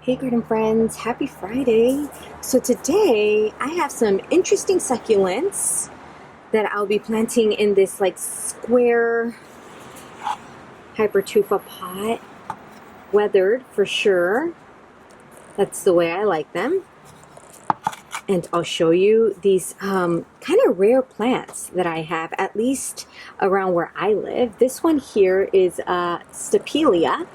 Hey garden friends, happy Friday. So today I have some interesting succulents that I'll be planting in this like square hypertufa pot. Weathered for sure. That's the way I like them. And I'll show you these kind of rare plants that I have, at least around where I live. This one here is Stapelia,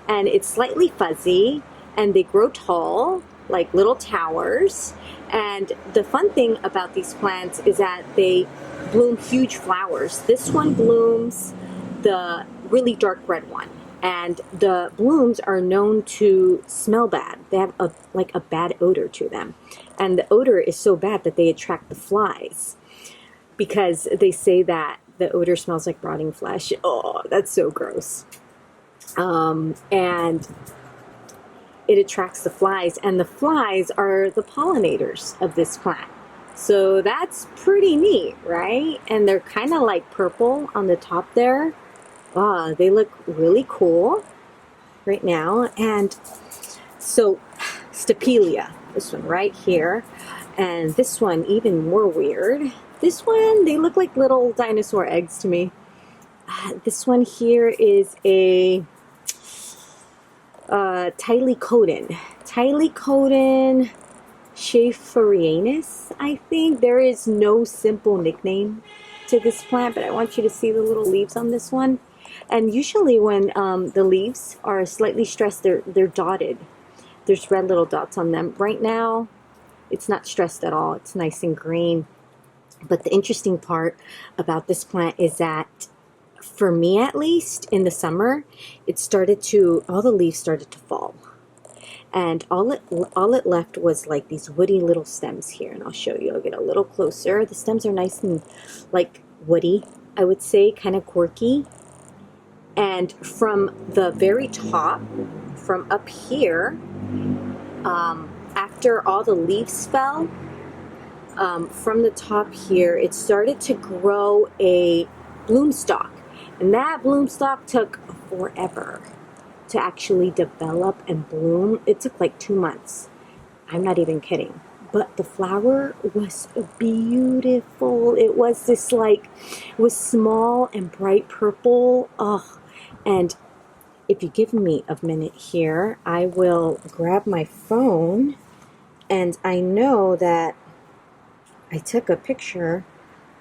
and it's slightly fuzzy, and they grow tall like little towers. And the fun thing about these plants is that they bloom huge flowers. This one blooms the really dark red one, and the blooms are known to smell bad. They have a bad odor to them, and the odor is so bad that they attract the flies, because they say that the odor smells like rotting flesh. Oh, that's so gross. And it attracts the flies, and the flies are the pollinators of this plant. So that's pretty neat, right? And they're kind of like purple on the top there. Ah, they look really cool right now. And so Stapelia, this one right here, and this one even more weird. This one, they look like little dinosaur eggs to me. This one here is a Tylecodon Schaeferianus, I think. There is no simple nickname to this plant, but I want you to see the little leaves on this one. And usually when the leaves are slightly stressed, they're dotted. There's red little dots on them. Right now, it's not stressed at all. It's nice and green. But the interesting part about this plant is that, for me at least, in the summer, all the leaves started to fall. And all it left was like these woody little stems here. And I'll show you. I'll get a little closer. The stems are nice and like woody, I would say, kind of quirky. And from the very top, from up here, after all the leaves fell, from the top here, it started to grow a bloom stalk. And that bloom stalk took forever to actually develop and bloom. It took like 2 months. I'm not even kidding. But the flower was beautiful. It was this it was small and bright purple. Oh, and if you give me a minute here, I will grab my phone. And I know that I took a picture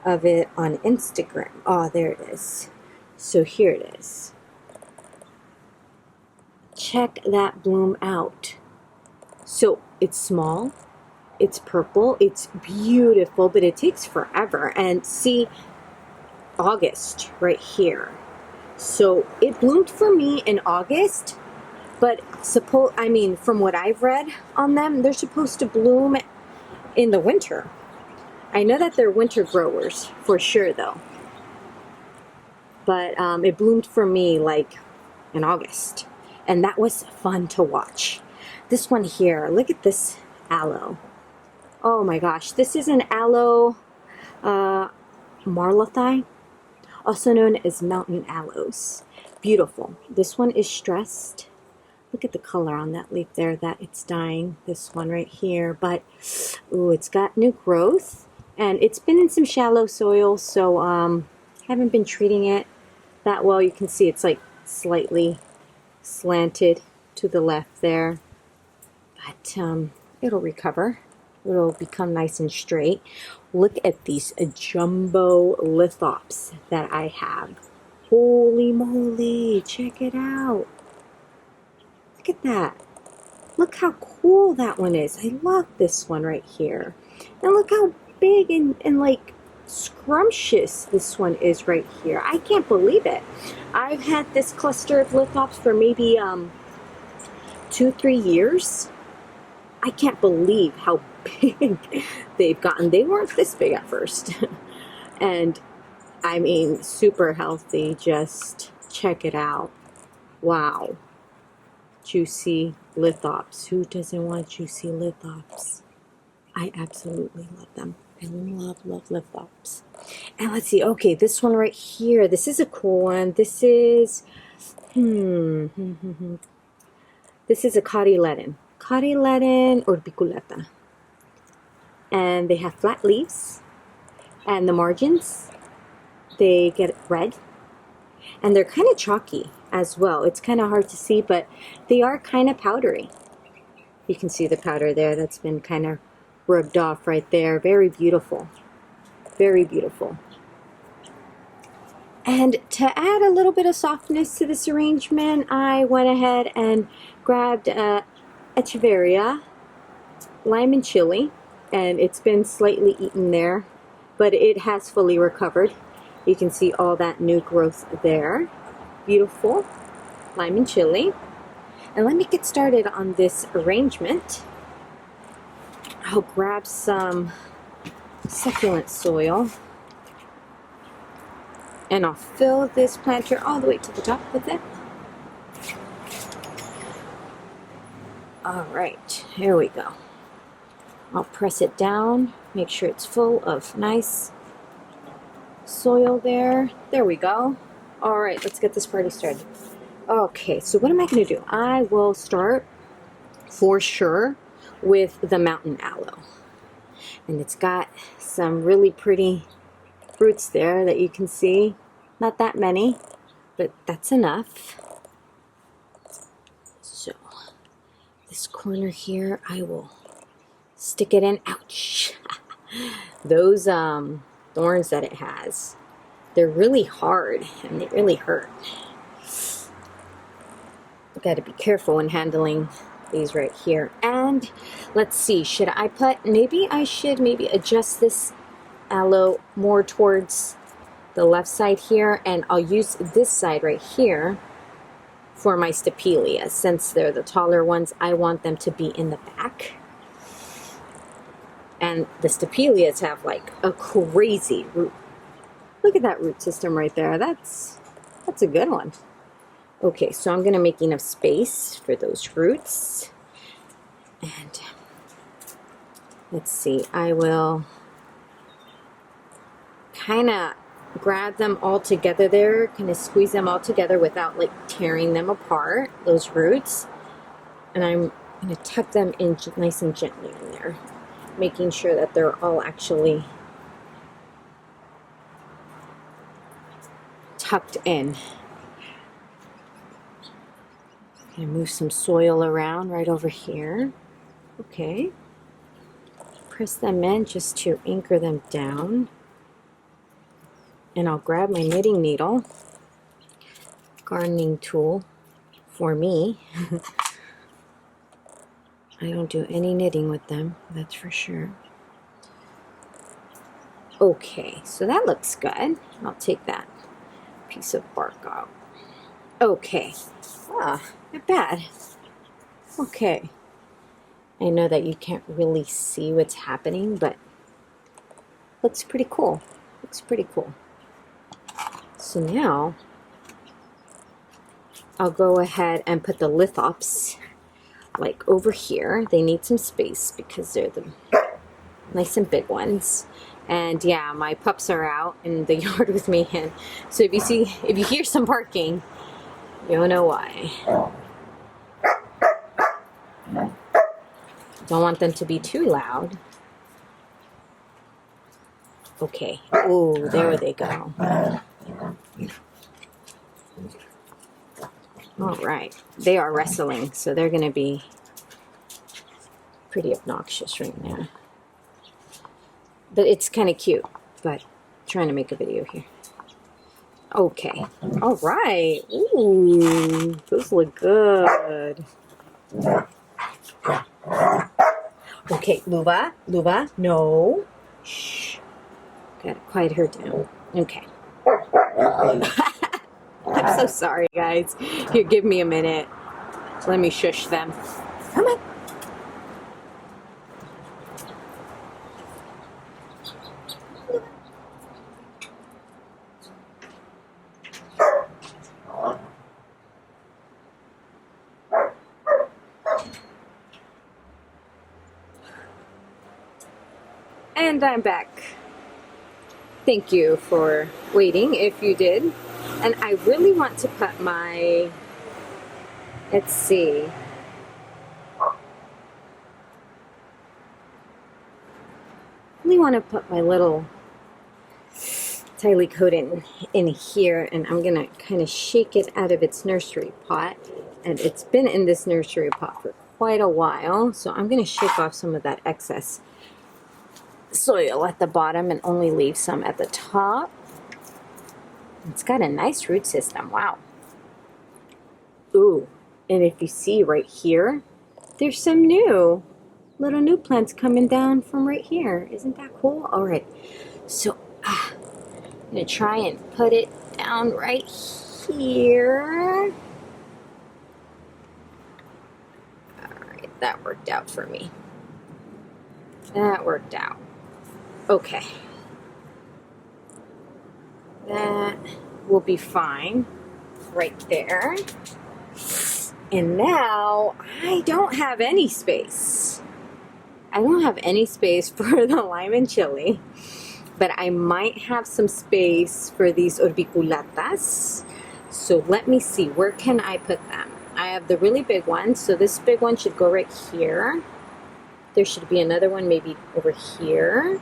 of it on Instagram. Oh, there it is. So here it is. Check that bloom out. So it's small, it's purple, it's beautiful, but it takes forever. And see, August right here. So it bloomed for me in August, but from what I've read on them, they're supposed to bloom in the winter. I know that they're winter growers for sure though. But it bloomed for me like in August. And that was fun to watch. This one here, look at this aloe. Oh my gosh, this is an Aloe Marlothii, also known as mountain aloes. Beautiful. This one is stressed. Look at the color on that leaf there, that it's dying. This one right here, but ooh, it's got new growth, and it's been in some shallow soil, so haven't been treating it that well. You can see it's like slightly slanted to the left there, but it'll recover. It'll become nice and straight. Look at these jumbo lithops that I have. Holy moly, check it out. Look at that. Look how cool that one is. I love this one right here. And look how big and like scrumptious this one is right here. I can't believe it. I've had this cluster of lithops for maybe 2-3 years. I can't believe how big they've gotten. They weren't this big at first. And I mean, super healthy. Just check it out. Wow. Juicy lithops. Who doesn't want juicy lithops? I absolutely love them. I love lithops. And let's see. Okay, this one right here. This is a cool one. This is This is a Cotyledon Orbiculata. And they have flat leaves, and the margins, they get red, and they're kind of chalky as well. It's kind of hard to see, but they are kind of powdery. You can see the powder there that's been kind of rubbed off right there. Very beautiful. Very beautiful. And to add a little bit of softness to this arrangement, I went ahead and grabbed Echeveria, lime and chili, and it's been slightly eaten there, but it has fully recovered. You can see all that new growth there. Beautiful. Lime and chili. And let me get started on this arrangement. I'll grab some succulent soil, and I'll fill this planter all the way to the top with it. All right, here we go. I'll press it down, make sure it's full of nice soil there. There we go. All right, let's get this party started. Okay, so what am I going to do? I will start for sure with the mountain aloe. And it's got some really pretty roots there that you can see. Not that many, but that's enough. So this corner here, I will stick it in. Ouch! Those thorns that it has, they're really hard and they really hurt. Got to be careful when handling these right here. And let's see, should I put, maybe I should adjust this aloe more towards the left side here, and I'll use this side right here for my Stapelia. Since they're the taller ones, I want them to be in the back. And the Stapelias have like a crazy root. Look at that root system right there. That's a good one. Okay, so I'm going to make enough space for those roots. And let's see, I will kind of grab them all together there, kind of squeeze them all together without like tearing them apart, those roots. And I'm going to tuck them in nice and gently in there, making sure that they're all actually tucked in. Gonna move some soil around right over here. Okay. Press them in just to anchor them down. And I'll grab my knitting needle, gardening tool for me. I don't do any knitting with them, that's for sure. Okay, so that looks good. I'll take that piece of bark out. Okay. Ah, not bad. Okay. I know that you can't really see what's happening, but looks pretty cool. Looks pretty cool. So now I'll go ahead and put the lithops like over here. They need some space because they're the nice and big ones. And yeah, my pups are out in the yard with me, and so if you hear some barking, you'll know why. Don't want them to be too loud. Okay. Oh, there they go. All right. They are wrestling, so they're going to be pretty obnoxious right now. But it's kind of cute, but I'm trying to make a video here. Okay. All right. Ooh, those look good. Okay, Luba, no. Shh. Gotta quiet her down. Okay. I'm so sorry, guys. Here, give me a minute. Let me shush them. Come on. And I'm back. Thank you for waiting, if you did. And I really want to put my, let's see, really want to put my little Tylecodon in here, and I'm gonna kind of shake it out of its nursery pot. And it's been in this nursery pot for quite a while, so I'm gonna shake off some of that excess soil at the bottom and only leave some at the top. It's got a nice root system. Wow. Ooh, and if you see right here, there's some little new plants coming down from right here. Isn't that cool? All right, so I'm gonna try and put it down right here. All right, that worked out for me. That worked out. Okay. That will be fine right there. And now I don't have any space. I don't have any space for the lime and chili, but I might have some space for these orbiculatas. So let me see, where can I put them? I have the really big one, so this big one should go right here. There should be another one maybe over here.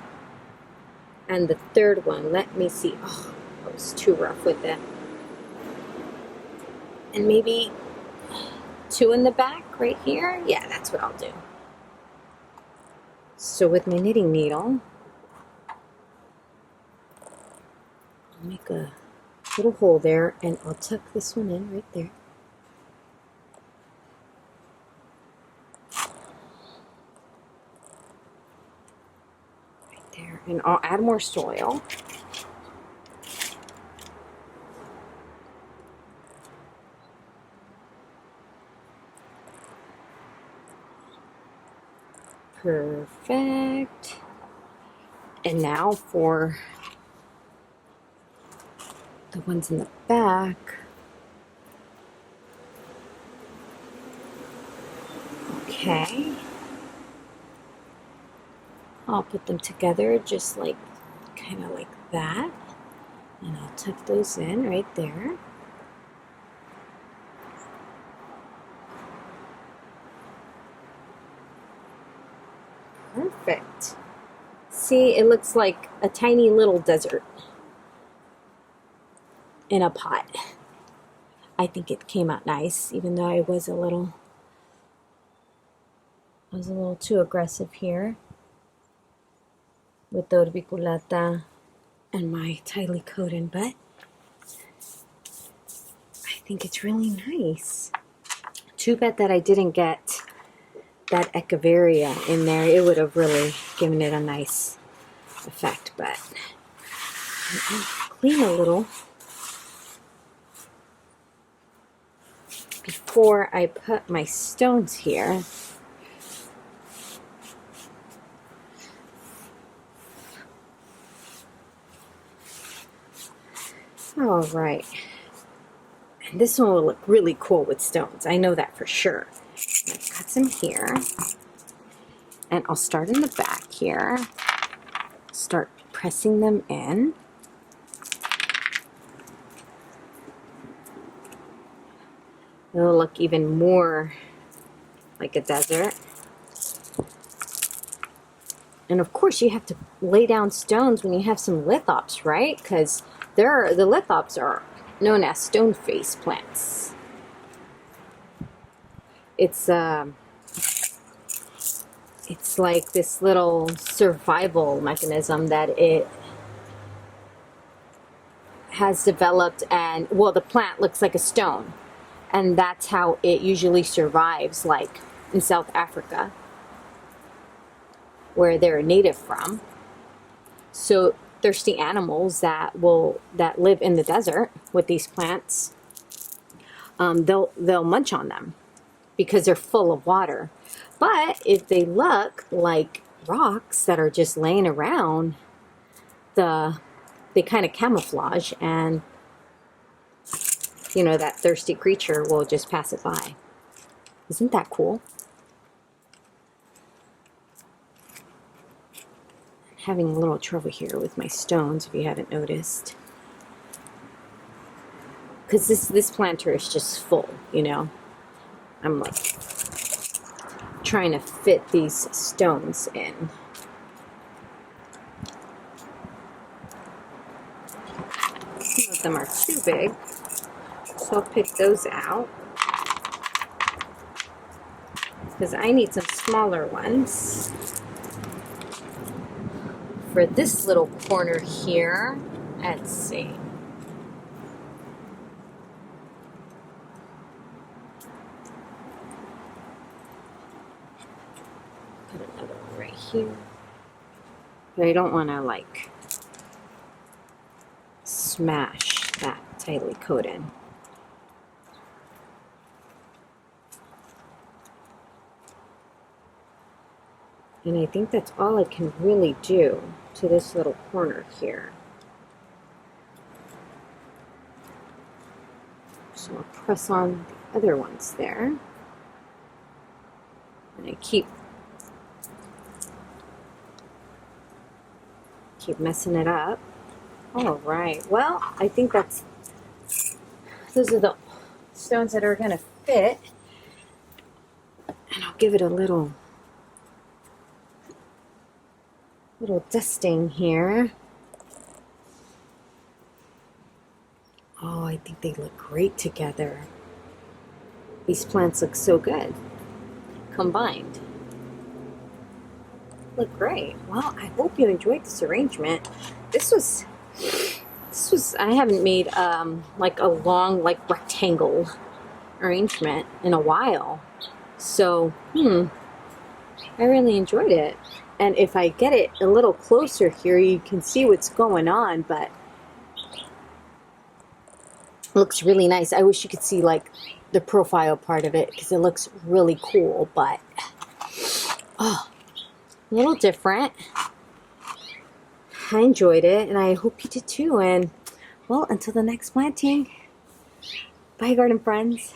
And the third one, let me see. Oh, I was too rough with it. And maybe 2 in the back right here. Yeah, that's what I'll do. So with my knitting needle, I'll make a little hole there, and I'll tuck this one in right there. Right there. And I'll add more soil. Perfect. And now for the ones in the back. Okay. I'll put them together just like, kind of like that. And I'll tuck those in right there. Perfect. See, it looks like a tiny little desert in a pot. I think it came out nice, even though I was a little too aggressive here with the orbiculata and my Tylecodon, but I think it's really nice. Too bad that I didn't get that Echeveria in there. It would have really given it a nice effect, but I'll clean a little before I put my stones here. All right, and this one will look really cool with stones. I know that for sure. I've got some here, and I'll start in the back here. Start pressing them in. It'll look even more like a desert. And of course, you have to lay down stones when you have some lithops, right? Because the lithops are known as stone face plants. It's like this little survival mechanism that it has developed, and well, the plant looks like a stone, and that's how it usually survives, like in South Africa, where they're native from. So thirsty animals that live in the desert with these plants, they'll munch on them because they're full of water. But if they look like rocks that are just laying around, they kind of camouflage, and you know, that thirsty creature will just pass it by. Isn't that cool? I'm having a little trouble here with my stones, if you haven't noticed, because this planter is just full, you know. I'm like trying to fit these stones in. of them are too big, so I'll pick those out because I need some smaller ones. For this little corner here, let's see. Put another one right here. But I don't want to like smash that Tylecodon. And I think that's all I can really do to this little corner here. So I'll press on the other ones there. And I keep messing it up. All right, well, I think those are the stones that are going to fit. And I'll give it a little dusting here. Oh, I think they look great together. These plants look so good combined. Look great. Well, I hope you enjoyed this arrangement. This was I haven't made like a long like rectangle arrangement in a while. So, I really enjoyed it. And if I get it a little closer here, you can see what's going on, but it looks really nice. I wish you could see like the profile part of it because it looks really cool, but oh, a little different. I enjoyed it, and I hope you did too. And well, until the next planting, bye garden friends.